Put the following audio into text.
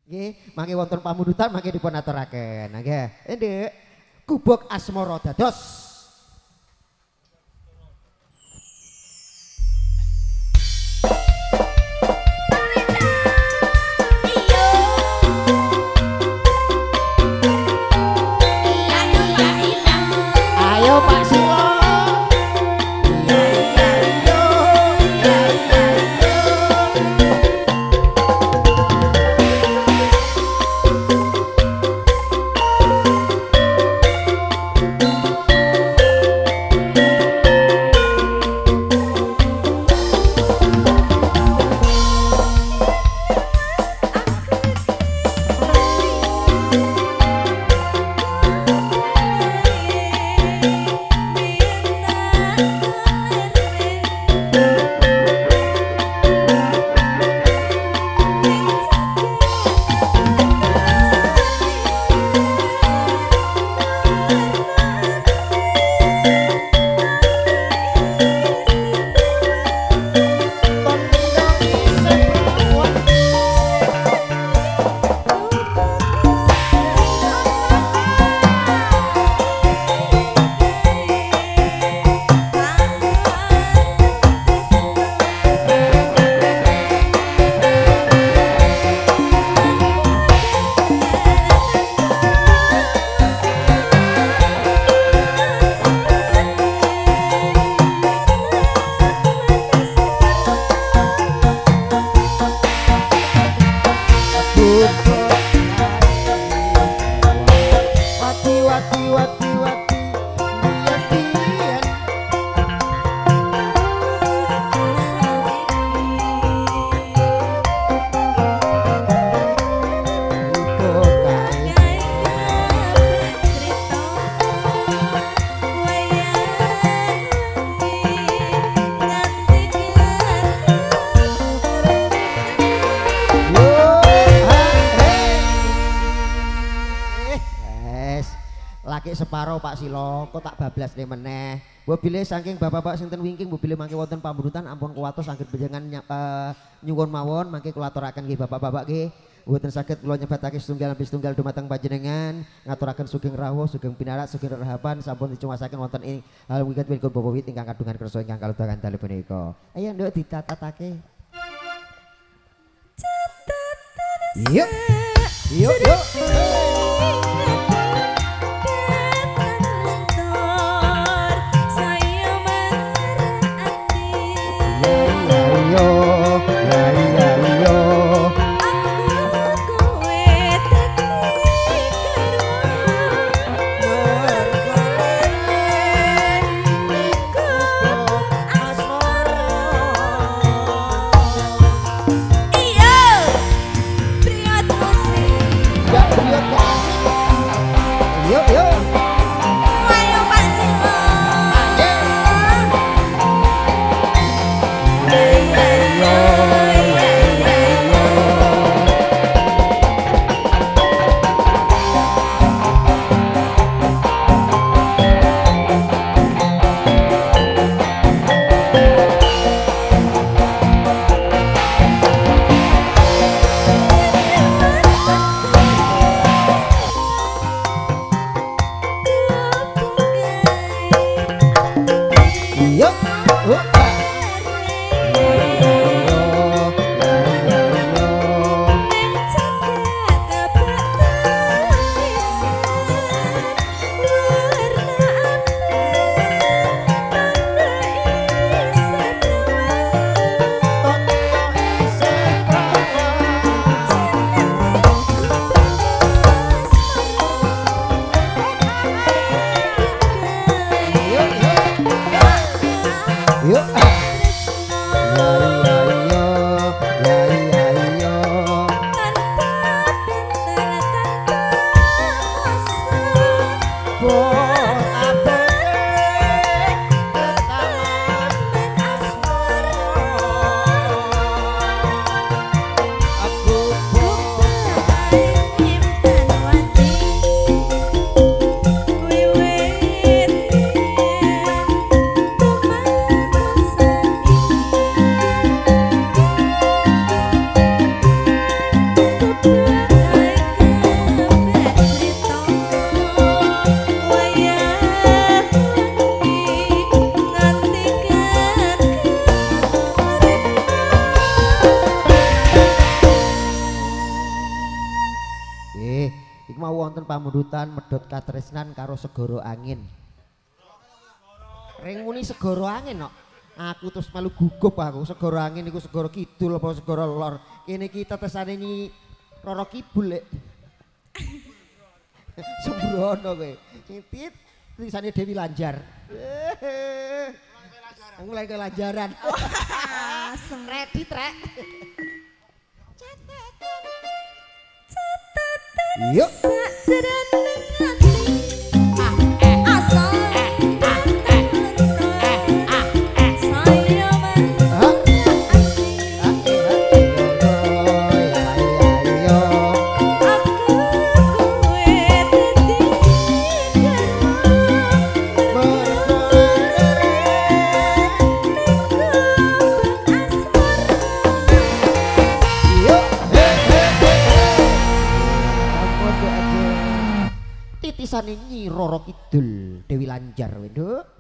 Nggih, mangke wonten pamundutan mangke dipun aturaken. Nggih. Nduk, gubuk asmara dados. Ayo Pak Silo. Laki separo Pak Silo, kok tak bablas nih meneh. Bobile saking bapak-bapak sinten wingking, bobile mangke wonten pambunutan ampun kuwatos saged panjenengan nyuwun mawon mangke kula aturaken nggih bapak-bapak nggih. Mboten saged kula nyebatake setunggal lebih setunggal dumateng panjenengan, ngaturaken sugeng rawuh, sugeng pinarak, sugeng rahapan sampun dicumasaken wonten ing wigat wingkul Bapak Wit ingkang kadungan kersa ingkang kaludahan dalu punika. Ayo nduk ditatatake. Yuk. Yuk yuk. Iya, Niku mau wonten pamundutan medhot katresnan karo segara angin. Ring muni segara angin kok. Aku terus malu gugup aku. Segara angin niku segara kidul apa segara lor. Kene iki tetesane nyi Roro Kidul lek. Sembrono kowe. Titit tulisane Dewi Lanjar. Mulai kelanjaran. Ready trek. Yuk. Titisane Nyi Roro Kidul Dewi Lanjar, Nduk.